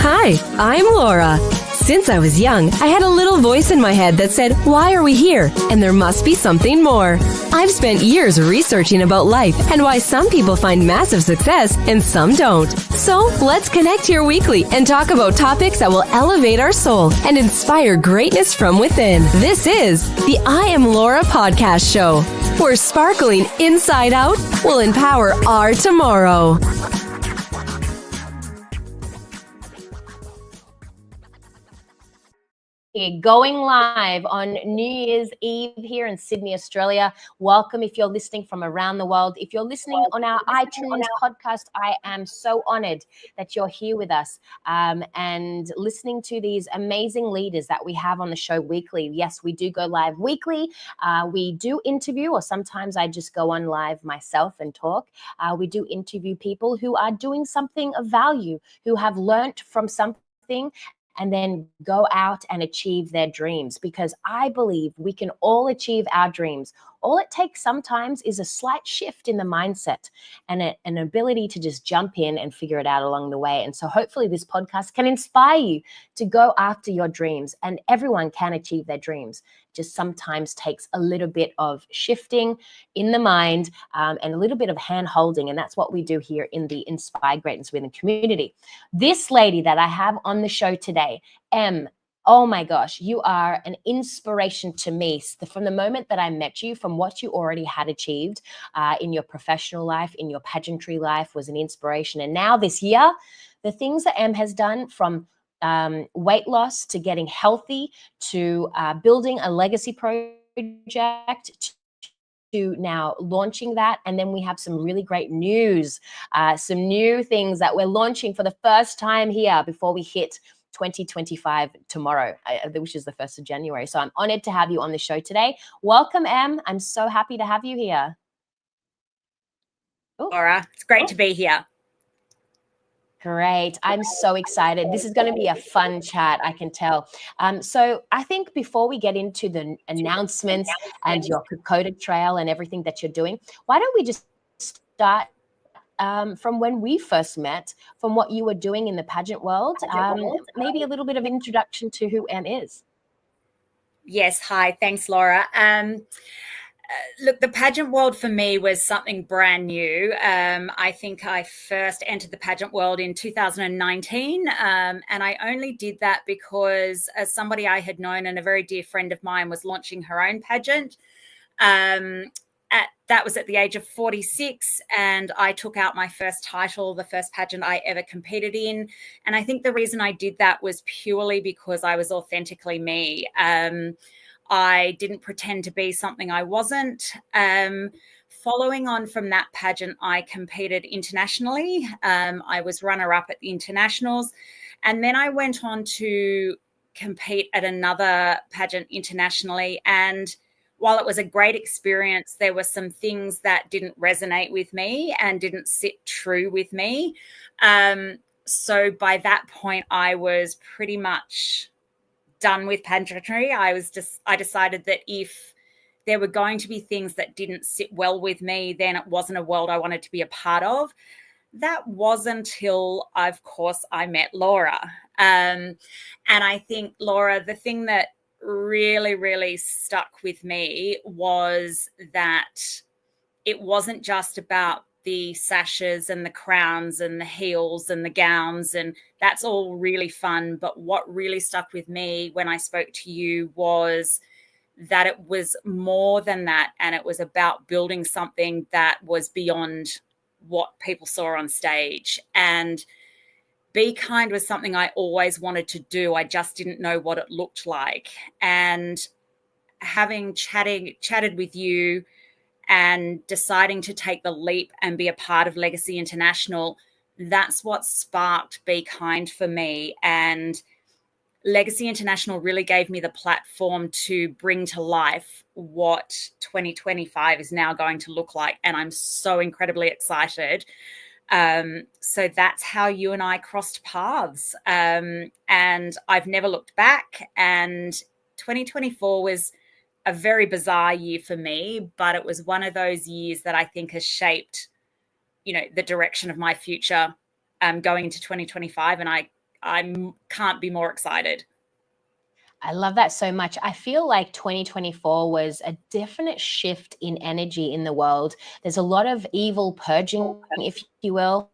Hi, I'm Laura. Since I was young, I had a little voice in my head that said, why are we here? And there must be something more. I've spent years researching about life and why some people find massive success and some don't. So let's connect here weekly and talk about topics that will elevate our soul and inspire greatness from within. This is the I Am Laura podcast show, where sparkling inside out will empower our tomorrow. Going live on New Year's Eve here in Sydney, Australia. Welcome if you're listening from around the world. If you're listening on our iTunes podcast, I am so honored that you're here with us and listening to these amazing leaders that we have on the show weekly. Yes, we do go live weekly. We do interview, or sometimes I just go on live myself and talk. We do interview people who are doing something of value, who have learnt from something and then go out and achieve their dreams, because I believe we can all achieve our dreams. All it takes sometimes is a slight shift in the mindset and an ability to just jump in and figure it out along the way. And so hopefully this podcast can inspire you to go after your dreams, and everyone can achieve their dreams. Just sometimes takes a little bit of shifting in the mind and a little bit of hand holding. And that's what we do here in the Inspire Greatness Within community. This lady that I have on the show today, Em, oh my gosh, you are an inspiration to me from the moment that I met you, from what you already had achieved in your professional life, in your pageantry life was an inspiration. And now this year, the things that Em has done, from weight loss to getting healthy to building a legacy project to now launching that. And then we have some really great news, some new things that we're launching for the first time here before we hit 2025 tomorrow, which is the 1st of January. So I'm honored to have you on the show today. Welcome, Em. I'm so happy to have you here. Laura, it's great to be here. Great. I'm so excited. This is going to be a fun chat, I can tell. So I think before we get into the announcements and your Kokoda trail and everything that you're doing, why don't we just start from when we first met, from what you were doing in the pageant world, maybe a little bit of introduction to who Em is. Yes. Hi. Thanks, Laura. Look, the pageant world for me was something brand new. I think I first entered the pageant world in 2019, and I only did that because somebody I had known and a very dear friend of mine was launching her own pageant. That was at the age of 46, and I took out my first title, the first pageant I ever competed in. And I think the reason I did that was purely because I was authentically me. I didn't pretend to be something I wasn't. Following on from that pageant, I competed internationally. I was runner-up at the internationals, and then I went on to compete at another pageant internationally. And while it was a great experience, there were some things that didn't resonate with me and didn't sit true with me. So by that point, I was pretty much done with pageantry. I decided that if there were going to be things that didn't sit well with me, then it wasn't a world I wanted to be a part of. That was until, of course, I met Laura. And I think, Laura, the thing that really, really stuck with me was that it wasn't just about the sashes and the crowns and the heels and the gowns, and that's all really fun. But what really stuck with me when I spoke to you was that it was more than that, and it was about building something that was beyond what people saw on stage. And Be Kind was something I always wanted to do. I just didn't know what it looked like. And having chatted with you and deciding to take the leap and be a part of Legacy International, that's what sparked Be Kind for me. And Legacy International really gave me the platform to bring to life what 2025 is now going to look like. And I'm so incredibly excited. So that's how you and I crossed paths. And I've never looked back. And 2024 was a very bizarre year for me, but it was one of those years that I think has shaped, the direction of my future going into 2025. And can't be more excited. I love that so much. I feel like 2024 was a definite shift in energy in the world. There's a lot of evil purging, if you will.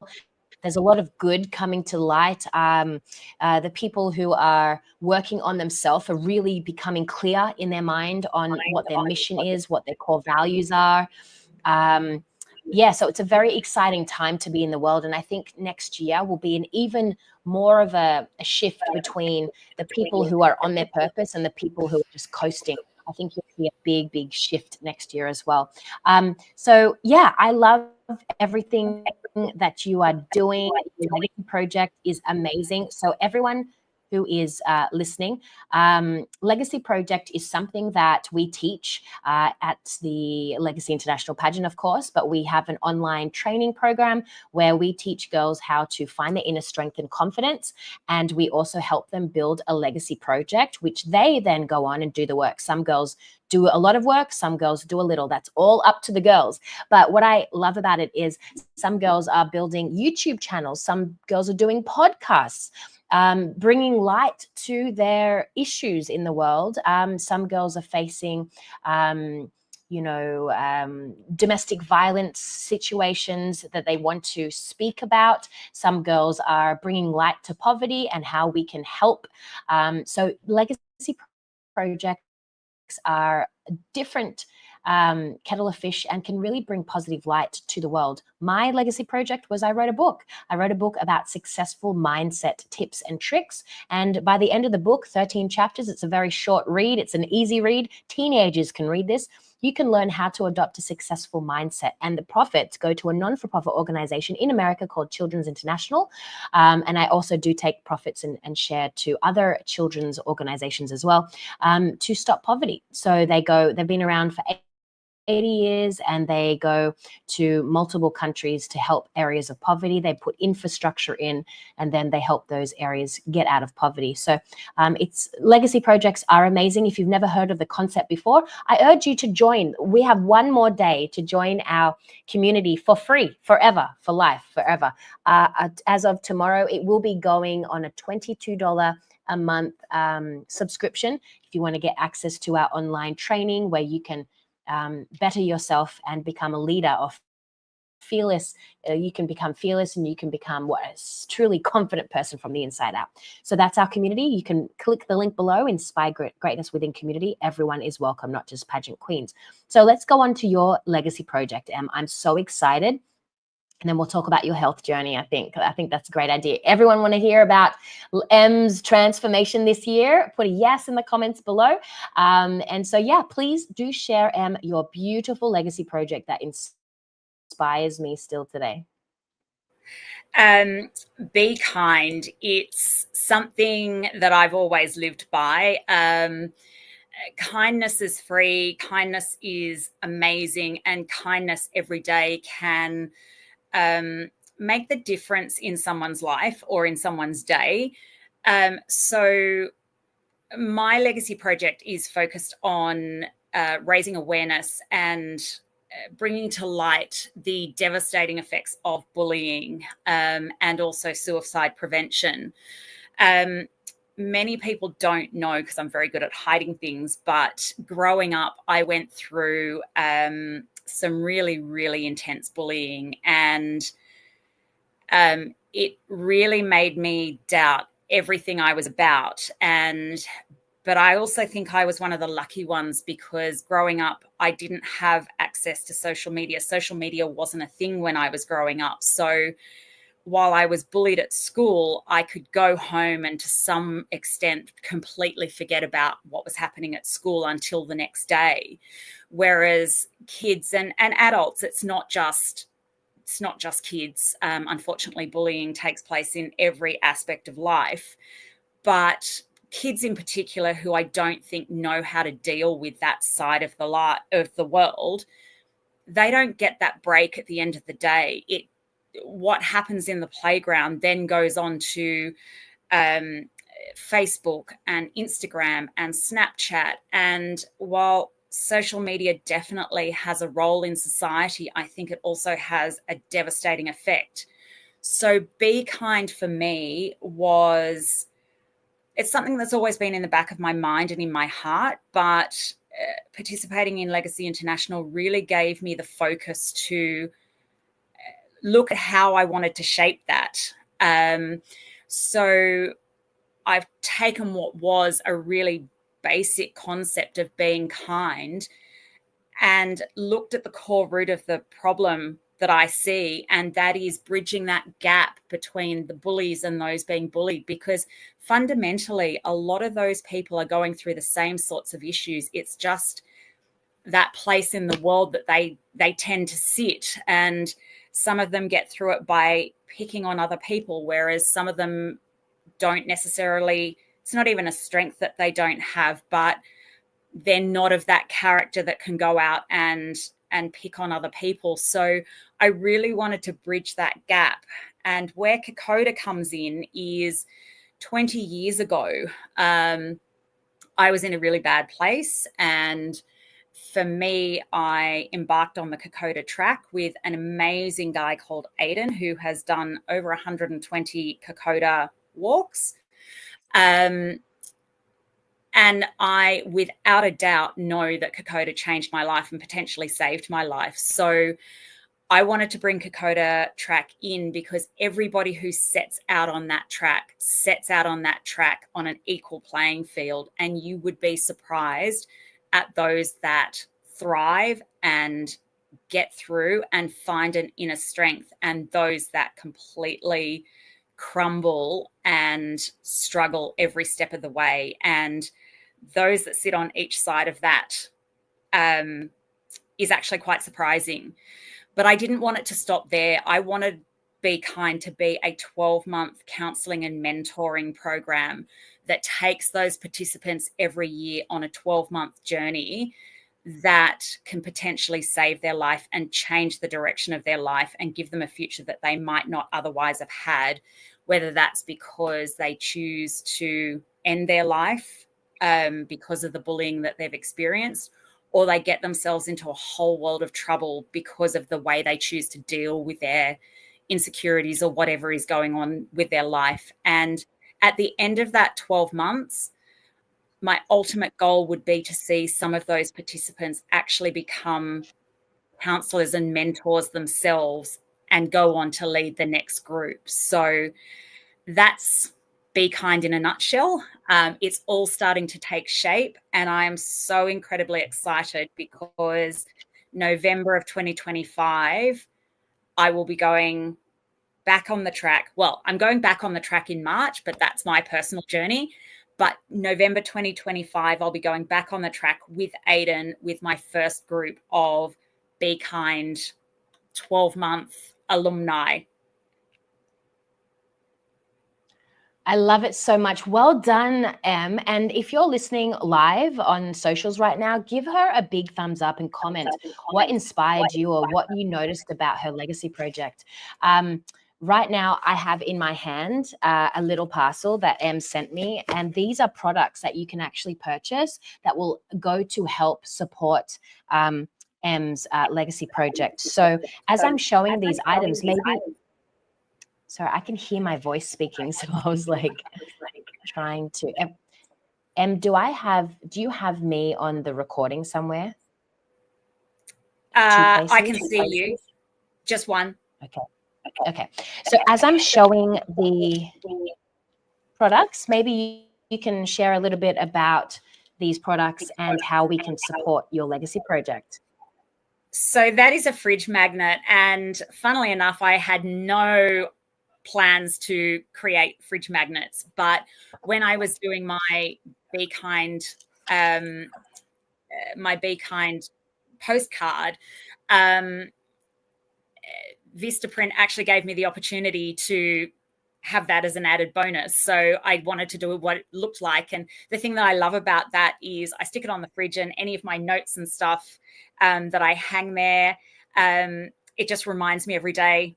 There's a lot of good coming to light. The people who are working on themselves are really becoming clear in their mind on what their mission is, what their core values are. So it's a very exciting time to be in the world. And I think next year will be an even more of a shift between the people who are on their purpose and the people who are just coasting. I think you'll see a big, big shift next year as well. I love everything that you are doing. Your legacy project is amazing. So everyone who is listening, Legacy Project is something that we teach at the Legacy International Pageant, of course, but we have an online training program where we teach girls how to find their inner strength and confidence. And we also help them build a legacy project, which they then go on and do the work. Some girls do a lot of work, some girls do a little. That's all up to the girls. But what I love about it is some girls are building YouTube channels, some girls are doing podcasts, bringing light to their issues in the world. Some girls are facing domestic violence situations that they want to speak about. Some girls are bringing light to poverty and how we can help. So legacy projects are different kettle of fish and can really bring positive light to the world. My legacy project was I wrote a book. I wrote a book about successful mindset tips and tricks. And by the end of the book, 13 chapters, it's a very short read. It's an easy read. Teenagers can read this. You can learn how to adopt a successful mindset. And the profits go to a non-for-profit organization in America called Children's International. And I also do take profits and share to other children's organizations as well to stop poverty. So they've been around for 80 years and they go to multiple countries to help areas of poverty. They put infrastructure in and then they help those areas get out of poverty. So legacy projects are amazing. If you've never heard of the concept before, I urge you to join. We have one more day to join our community for free, forever, for life, forever. As of tomorrow, it will be going on a $22 a month subscription if you want to get access to our online training where you can better yourself and become a leader of fearless. You can become fearless and you can become a truly confident person from the inside out. So that's our community. You can click the link below, Inspire Greatness Within Community. Everyone is welcome, not just pageant queens. So let's go on to your legacy project, Em. I'm so excited. And then we'll talk about your health journey, I think. I think that's a great idea. Everyone want to hear about Em's transformation this year? Put a yes in the comments below. Please do share, Em, your beautiful legacy project that inspires me still today. Be kind. It's something that I've always lived by. Kindness is free. Kindness is amazing. And kindness every day can make the difference in someone's life or in someone's day. So my legacy project is focused on raising awareness and bringing to light the devastating effects of bullying and also suicide prevention. Many people don't know because I'm very good at hiding things, but growing up, I went through some really, really intense bullying, and it really made me doubt everything I was about. But I also think I was one of the lucky ones because growing up, I didn't have access to social media. Social media wasn't a thing when I was growing up. So while I was bullied at school, I could go home and to some extent completely forget about what was happening at school until the next day. Whereas kids and adults, it's not just kids. Unfortunately, bullying takes place in every aspect of life. But kids in particular, who I don't think know how to deal with that side of the world, they don't get that break at the end of the day. What happens in the playground then goes on to Facebook and Instagram and Snapchat. And while social media definitely has a role in society, I think it also has a devastating effect. So Be Kind for me it's something that's always been in the back of my mind and in my heart, but participating in Legacy International really gave me the focus to look at how I wanted to shape that. So I've taken what was a really basic concept of being kind and looked at the core root of the problem that I see, and that is bridging that gap between the bullies and those being bullied, because fundamentally a lot of those people are going through the same sorts of issues. It's just that place in the world that they tend to sit, and some of them get through it by picking on other people, whereas some of them don't necessarily, it's not even a strength that they don't have, but they're not of that character that can go out and pick on other people. So I really wanted to bridge that gap. And where Kokoda comes in is 20 years ago, I was in a really bad place. And for me, I embarked on the Kokoda track with an amazing guy called Aidan, who has done over 120 Kokoda walks. And I, without a doubt, know that Kokoda changed my life and potentially saved my life. So I wanted to bring Kokoda track in because everybody who sets out on that track on an equal playing field. And you would be surprised at those that thrive and get through and find an inner strength, and those that completely crumble and struggle every step of the way. And those that sit on each side of that is actually quite surprising. But I didn't want it to stop there. I wanted Be Kind to be a 12-month counselling and mentoring program that takes those participants every year on a 12-month journey that can potentially save their life and change the direction of their life and give them a future that they might not otherwise have had, whether that's because they choose to end their life because of the bullying that they've experienced, or they get themselves into a whole world of trouble because of the way they choose to deal with their insecurities or whatever is going on with their life. And at the end of that 12 months, my ultimate goal would be to see some of those participants actually become counselors and mentors themselves and go on to lead the next group. So that's Be Kind in a nutshell. It's all starting to take shape, and I am so incredibly excited because November of 2025, I will be going back on the track. Well, I'm going back on the track in March, but that's my personal journey. But November 2025, I'll be going back on the track with Aidan with my first group of Be Kind 12-month alumni. I love it so much. Well done, Em. And if you're listening live on socials right now, give her a big thumbs up and comment what inspired you or what you noticed about her legacy project. Right now, I have in my hand a little parcel that Em sent me, and these are products that you can actually purchase that will go to help support Em's legacy project. So as I'm showing these items, maybe... Sorry, I can hear my voice speaking, so I was like trying to... Em, do you have me on the recording somewhere? I can see you. Just one. Okay. So as I'm showing the products, maybe you can share a little bit about these products and how we can support your legacy project. So that is a fridge magnet. And funnily enough, I had no plans to create fridge magnets. But when I was doing my Be Kind postcard, Vistaprint actually gave me the opportunity to have that as an added bonus. So I wanted to do what it looked like. And the thing that I love about that is I stick it on the fridge, and any of my notes and stuff that I hang there, it just reminds me every day,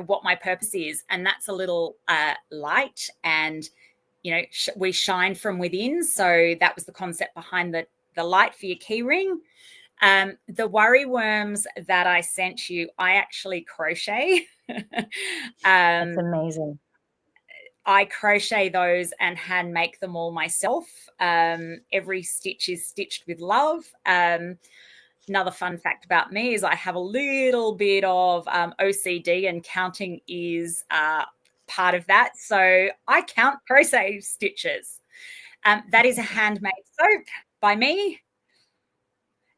what my purpose is. And that's a little light, and, we shine from within. So that was the concept behind the light for your key ring. The worry worms that I sent you, I actually crochet. That's amazing. I crochet those and hand make them all myself. Every stitch is stitched with love. Another fun fact about me is I have a little bit of OCD, and counting is part of that. So I count crochet stitches. That is a handmade soap by me.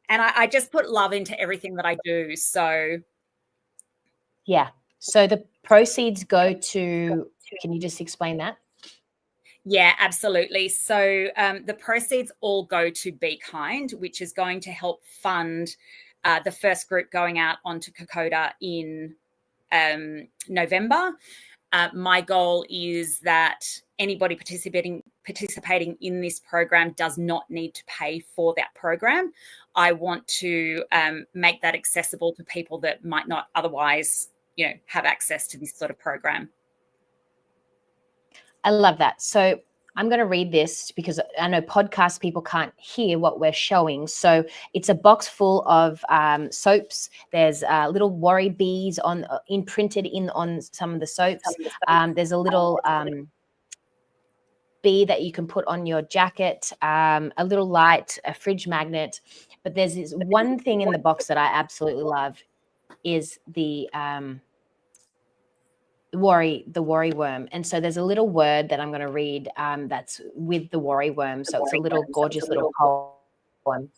And I just put love into everything that I do. So yeah. So the proceeds go to, can you just explain that? Yeah, absolutely. So the proceeds all go to Be Kind, which is going to help fund the first group going out onto Kokoda in November. My goal is that anybody participating in this program does not need to pay for that program. I want to make that accessible to people that might not otherwise, have access to this sort of program. I love that. So I'm going to read this because I know podcast people can't hear what we're showing. So it's a box full of soaps. There's little worry bees imprinted on some of the soaps. There's a little bee that you can put on your jacket, a little light, a fridge magnet. But there's this one thing in the box that I absolutely love is the worry worm. And so there's a little word that I'm going to read that's with the worry worm. So it's a little gorgeous little poem.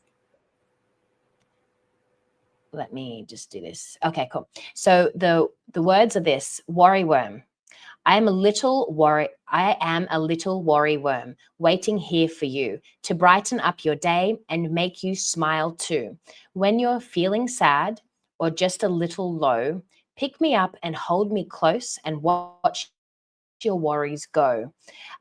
Let me just do this. Okay, cool. So the words are this: worry worm. I am a little worry worm waiting here for you to brighten up your day and make you smile too. When you're feeling sad or just a little low, pick me up and hold me close and watch your worries go.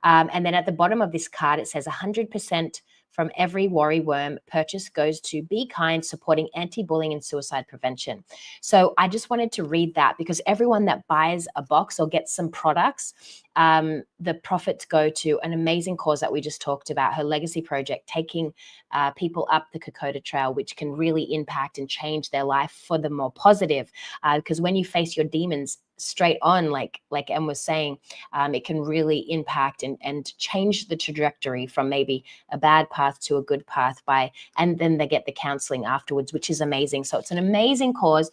And then at the bottom of this card, it says 100% from every worry worm purchase goes to Be Kind, supporting anti-bullying and suicide prevention. So I just wanted to read that because everyone that buys a box or gets some products, the profits go to an amazing cause that we just talked about, her legacy project, taking people up the Kokoda Trail, which can really impact and change their life for the more positive. Because when you face your demons straight on, like Em was saying, it can really impact and change the trajectory from maybe a bad path to a good path and then they get the counseling afterwards, which is amazing. So it's an amazing cause.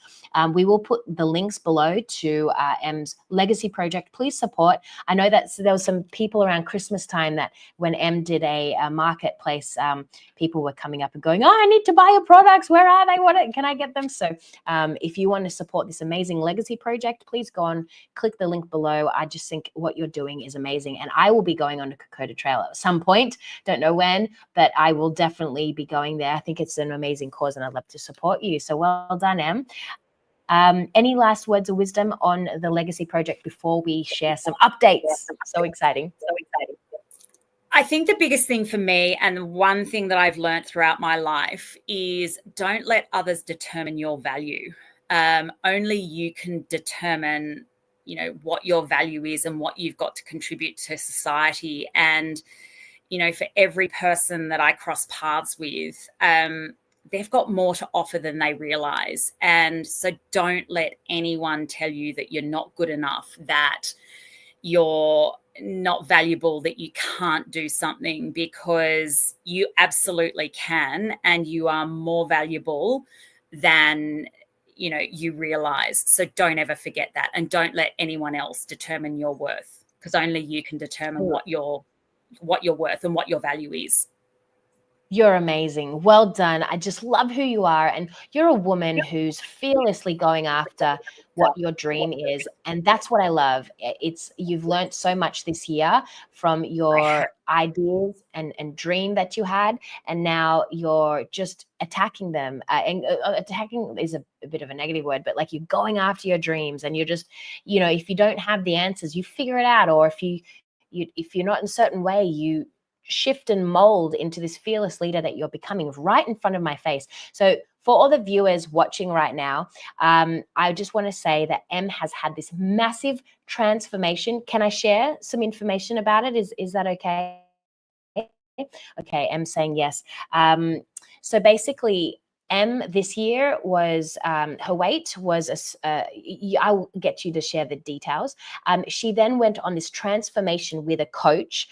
We will put the links below to Em's legacy project. Please support. I know that there was some people around Christmas time that when Em did a marketplace, people were coming up and going, I need to buy your products. Where are they? Can I get them? So if you want to support this amazing legacy project, please go on, click the link below. I just think what you're doing is amazing. And I will be going on to Kokoda Trail at some point. Don't know when, but I will definitely be going there. I think it's an amazing cause and I'd love to support you. So well done, Em. Any last words of wisdom on the legacy project before we share some updates? So exciting. I think the biggest thing for me, and one thing that I've learned throughout my life, is don't let others determine your value. Only you can determine, what your value is and what you've got to contribute to society. And, for every person that I cross paths with, they've got more to offer than they realize. And so don't let anyone tell you that you're not good enough, that you're not valuable, that you can't do something, because you absolutely can, and you are more valuable than you realize. So don't ever forget that, and don't let anyone else determine your worth, because only you can determine what you're worth and what your value is. You're amazing. Well done. I just love who you are. And you're a woman who's fearlessly going after what your dream is. And that's what I love. You've learned so much this year from your ideas and dream that you had. And now you're just attacking them. Attacking is a bit of a negative word, but like you're going after your dreams, and you're just, if you don't have the answers, you figure it out. Or if you're not in a certain way, you shift and mold into this fearless leader that you're becoming right in front of my face. So for all the viewers watching right now, I just want to say that Em has had this massive transformation. Can I share some information about it? Is that okay? Okay, Em's saying yes. So basically, M this year was her weight was I'll get you to share the details. She then went on this transformation with a coach.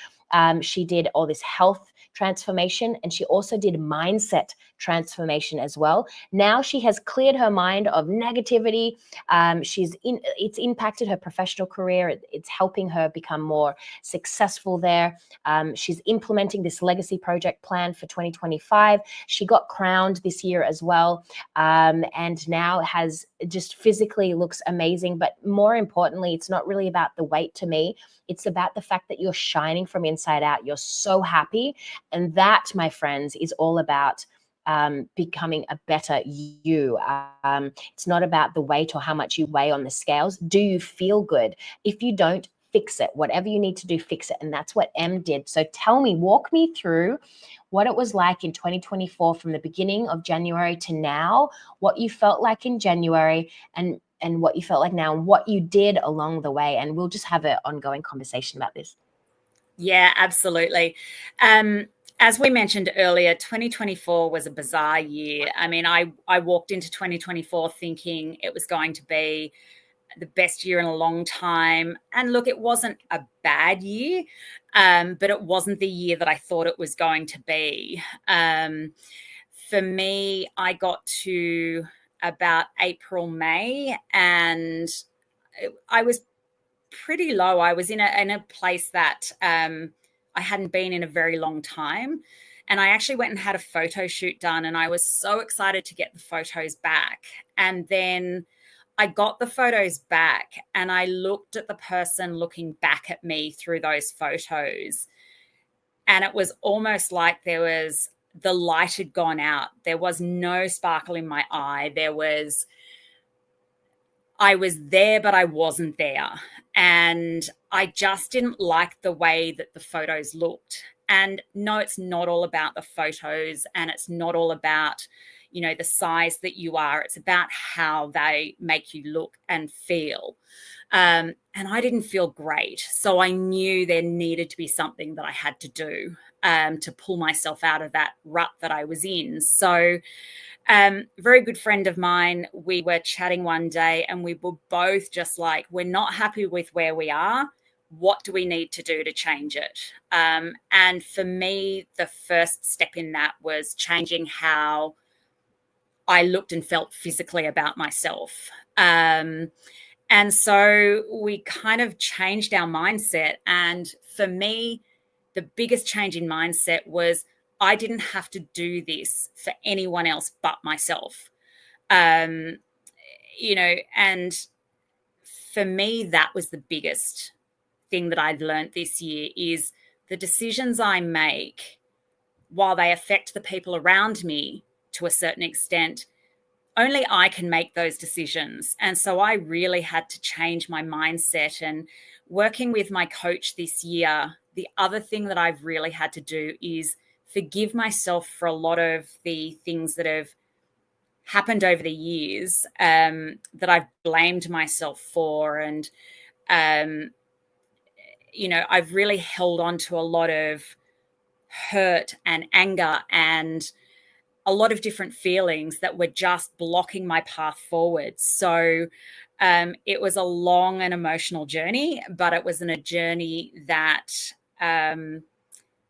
She did all this health transformation, and she also did mindset transformation as well. Now she has cleared her mind of negativity. It's impacted her professional career. It's helping her become more successful there. She's implementing this legacy project plan for 2025. She got crowned this year as well, and now has just physically looks amazing. But more importantly, it's not really about the weight to me. It's about the fact that you're shining from inside out. You're so happy. And that, my friends, is all about becoming a better you. It's not about the weight or how much you weigh on the scales. Do you feel good? If you don't, fix it. Whatever you need to do, fix it. And that's what M did. So tell me, walk me through what it was like in 2024 from the beginning of January to now, what you felt like in January, and what you felt like now, and what you did along the way. And we'll just have an ongoing conversation about this. Yeah, absolutely. As we mentioned earlier, 2024 was a bizarre year. I mean, I walked into 2024 thinking it was going to be the best year in a long time. And look, it wasn't a bad year, but it wasn't the year that I thought it was going to be. For me, I got to about April, May, and I was pretty low. I was in a place that I hadn't been in a very long time. And I actually went and had a photo shoot done, and I was so excited to get the photos back. And then I got the photos back, and I looked at the person looking back at me through those photos. And it was almost like the light had gone out. There was no sparkle in my eye. I was there, but I wasn't there. And I just didn't like the way that the photos looked. And no, it's not all about the photos, and it's not all about, the size that you are. It's about how they make you look and feel. And I didn't feel great. So I knew there needed to be something that I had to do to pull myself out of that rut that I was in. So very good friend of mine, we were chatting one day, and we were both just like, we're not happy with where we are. What do we need to do to change it? And for me, the first step in that was changing how I looked and felt physically about myself. And so we kind of changed our mindset. And for me, the biggest change in mindset was I didn't have to do this for anyone else but myself. And for me, that was the biggest thing that I'd learned this year is the decisions I make, while they affect the people around me to a certain extent, only I can make those decisions. And so I really had to change my mindset. And working with my coach this year, the other thing that I've really had to do is forgive myself for a lot of the things that have happened over the years that I've blamed myself for. And, I've really held on to a lot of hurt and anger and a lot of different feelings that were just blocking my path forward. So it was a long and emotional journey, but it was a journey that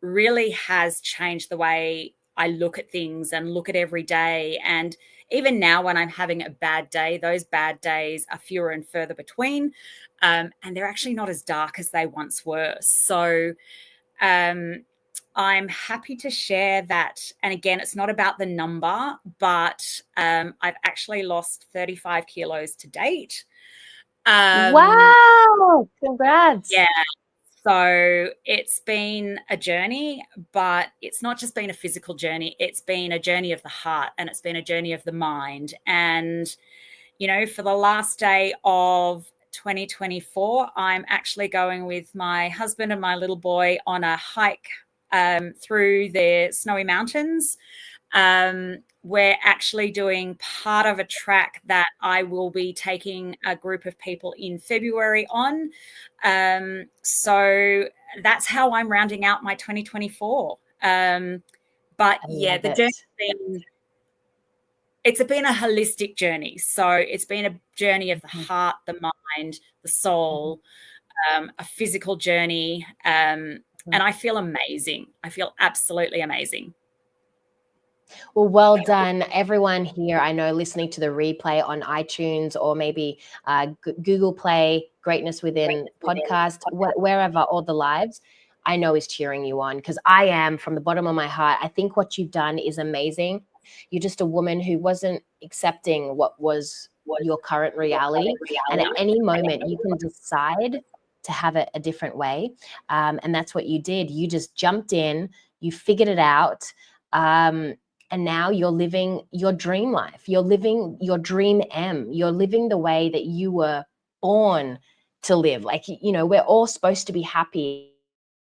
really has changed the way I look at things and look at every day. And even now when I'm having a bad day, those bad days are fewer and further between. And they're actually not as dark as they once were. So I'm happy to share that. And again, it's not about the number, but I've actually lost 35 kilos to date. Wow. Congrats. Yeah. So it's been a journey, but it's not just been a physical journey. It's been a journey of the heart, and it's been a journey of the mind. And, for the last day of 2024, I'm actually going with my husband and my little boy on a hike through the snowy mountains. We're actually doing part of a track that I will be taking a group of people in February on. So that's how I'm rounding out my 2024. But yeah, the journey's been it's been a holistic journey. So it's been a journey of the heart, the mind, the soul, a physical journey. And I feel amazing. I feel absolutely amazing. Well done, everyone here. I know listening to the replay on iTunes or maybe Google Play, Greatness Within podcast, wherever, all the lives, I know is cheering you on, because I am, from the bottom of my heart. I think what you've done is amazing. You're just a woman who wasn't accepting what was your current reality. And at any moment, you can decide to have it a different way. And that's what you did. You just jumped in, you figured it out. And now you're living your dream life. You're living your dream M. You're living the way that you were born to live. Like, you know, we're all supposed to be happy.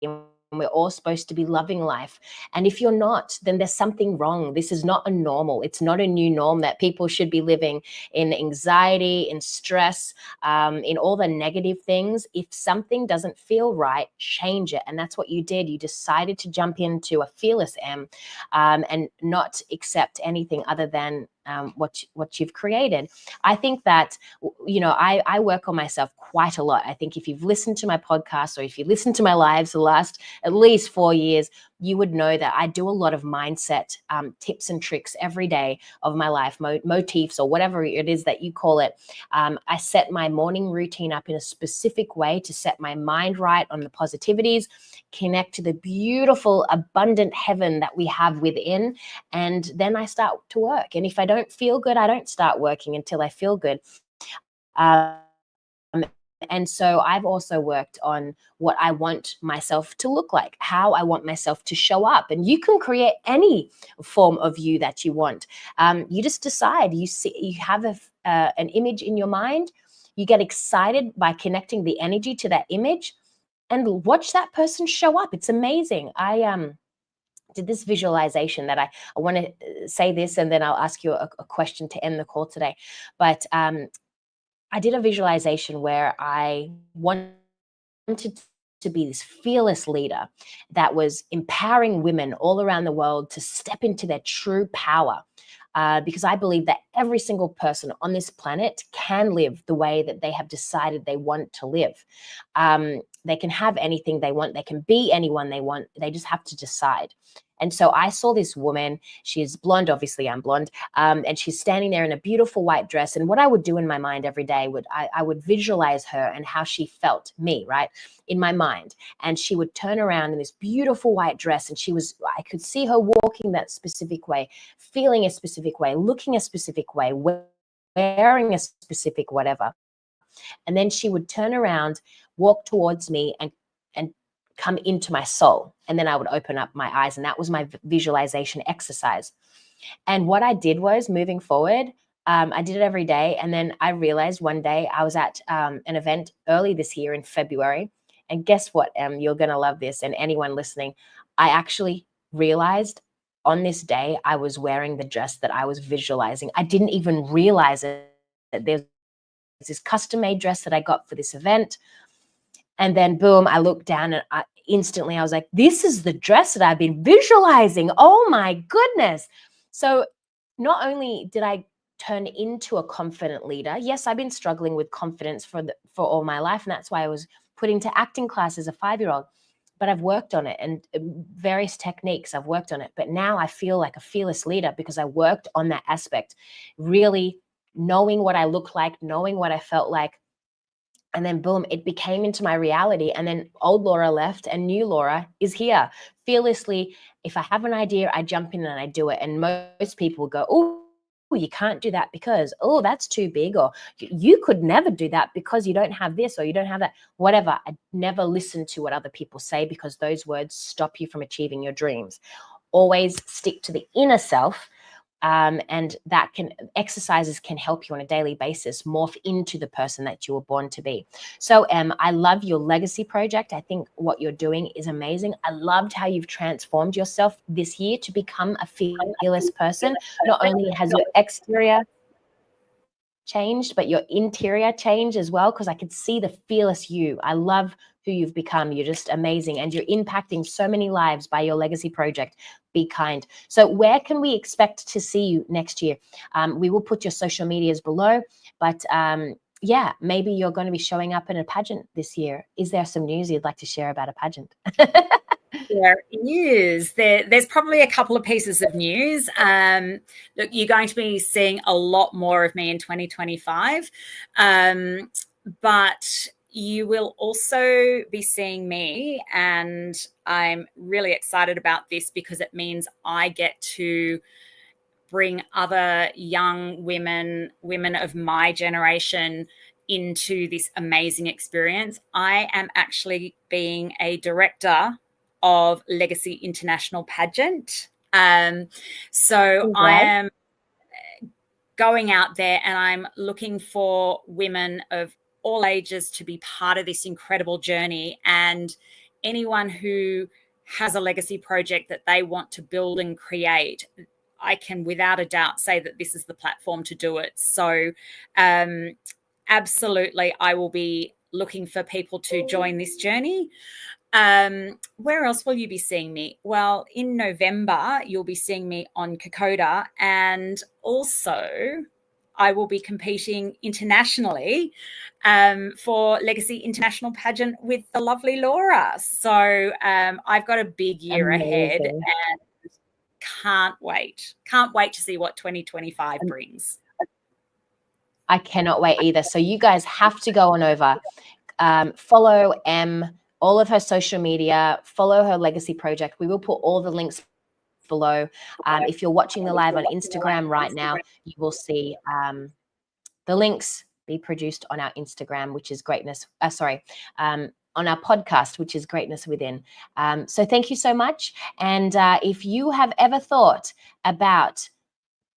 And we're all supposed to be loving life. And if you're not, then there's something wrong. This is not a normal. It's not a new norm that people should be living in anxiety, in stress, in all the negative things. If something doesn't feel right, change it. And that's what you did. You decided to jump into a fearless M, and not accept anything other than what you've created. I think that, you know, I work on myself quite a lot. I think if you've listened to my podcast or if you listen to my lives the last at least 4 years, you would know that I do a lot of mindset tips and tricks every day of my life, motifs or whatever it is that you call it. I set my morning routine up in a specific way to set my mind right on the positivities, connect to the beautiful, abundant heaven that we have within. And then I start to work. And if I don't feel good, I don't start working until I feel good. And so I've also worked on what I want myself to look like, how I want myself to show up. And you can create any form of you that you want. You just decide. You have an image in your mind. You get excited by connecting the energy to that image, and watch that person show up. It's amazing. I did this visualization that I want to say this, and then I'll ask you a question to end the call today. But I did a visualization where I wanted to be this fearless leader that was empowering women all around the world to step into their true power. Because I believe that every single person on this planet can live the way that they have decided they want to live. They can have anything they want. They can be anyone they want. They just have to decide. And so I saw this woman. She's blonde. Obviously, I'm blonde. And she's standing there in a beautiful white dress. And what I would do in my mind every day I would visualize her and how she felt, me, right, in my mind. And she would turn around in this beautiful white dress. And I could see her walking that specific way, feeling a specific way, looking a specific way, wearing a specific whatever. And then she would turn around, walk towards me, and come into my soul. And then I would open up my eyes. And that was my visualization exercise. And what I did was, moving forward, I did it every day. And then I realized one day I was at an event early this year in February. And guess what, you're going to love this. And anyone listening, I actually realized on this day I was wearing the dress that I was visualizing. I didn't even realize it. There's this custom-made dress that I got for this event. And then boom, I looked down and instantly I was like, this is the dress that I've been visualizing. Oh my goodness. So not only did I turn into a confident leader, yes, I've been struggling with confidence for all my life. And that's why I was put into acting class as a 5-year-old. But I've worked on it, and various techniques, I've worked on it. But now I feel like a fearless leader because I worked on that aspect, really knowing what I looked like, knowing what I felt like. And then boom, it became into my reality. And then old Laura left and new Laura is here. Fearlessly, if I have an idea, I jump in and I do it. And most people will go, oh, you can't do that because, oh, that's too big. Or you could never do that because you don't have this or you don't have that, whatever. I never listen to what other people say because those words stop you from achieving your dreams. Always stick to the inner self. And that exercises can help you on a daily basis morph into the person that you were born to be. So I love your legacy project. I think what you're doing is amazing. I loved how you've transformed yourself this year to become a fearless person. Not only has your exterior changed, but your interior changed as well, because I could see the fearless you. I love who you've become. You're just amazing, and you're impacting so many lives by your legacy project. Be kind. So where can we expect to see you next year? We will put your social medias below, but yeah, maybe you're going to be showing up in a pageant this year. Is there some news you'd like to share about a pageant? There is. There's probably a couple of pieces of news. Look, you're going to be seeing a lot more of me in 2025, but you will also be seeing me, and I'm really excited about this because it means I get to bring other young women of my generation into this amazing experience. I am actually being a director of Legacy International Pageant. So I am going out there and I'm looking for women of all ages to be part of this incredible journey, and anyone who has a legacy project that they want to build and create, I can without a doubt say that this is the platform to do it. So absolutely, I will be looking for people to join this journey. Where else will you be seeing me? Well, in November, you'll be seeing me on Kokoda, and also I will be competing internationally for Legacy International Pageant with the lovely Laura. So I've got a big year ahead, and can't wait to see what 2025 brings. I cannot wait either. So you guys have to go on over, follow Em, all of her social media, follow her legacy project. We will put all the links below. If you're watching the live on Instagram right now, you will see the links be produced on our Instagram, which is greatness. On our podcast, which is Greatness Within. So thank you so much. And if you have ever thought about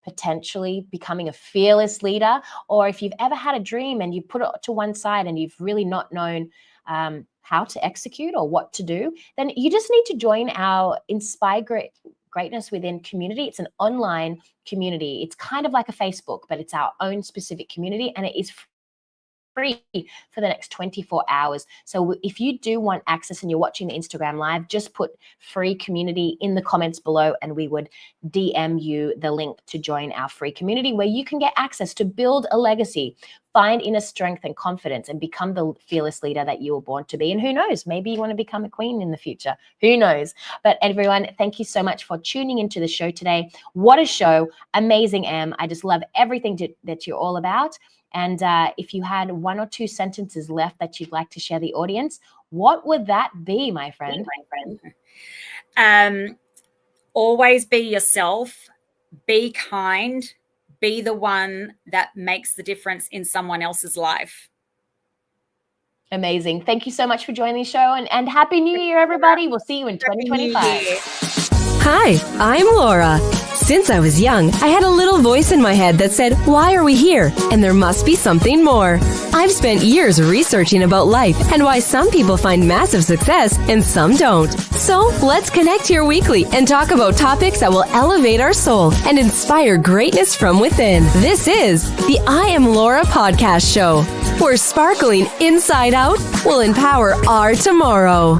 potentially becoming a fearless leader, or if you've ever had a dream and you put it to one side and you've really not known how to execute or what to do, then you just need to join our Inspire Greatness Within community. It's an online community. It's kind of like a Facebook, but it's our own specific community, and it is free for the next 24 hours. So if you do want access and you're watching the Instagram live, just put free community in the comments below, and we would DM you the link to join our free community, where you can get access to build a legacy, find inner strength and confidence, and become the fearless leader that you were born to be. And who knows, maybe you want to become a queen in the future. Who knows? But everyone, thank you so much for tuning into the show today. What a show. Amazing, Em. I just love everything that you're all about. And if you had one or two sentences left that you'd like to share the audience, what would that be, my friend? Always be yourself, be kind, be the one that makes the difference in someone else's life. Amazing. Thank you so much for joining the show, and Happy New Year, everybody. We'll see you in 2025. Hi, I'm Laura. Since I was young, I had a little voice in my head that said, why are we here? And there must be something more. I've spent years researching about life and why some people find massive success and some don't. So let's connect here weekly and talk about topics that will elevate our soul and inspire greatness from within. This is the I Am Laura podcast show, where sparkling inside out will empower our tomorrow.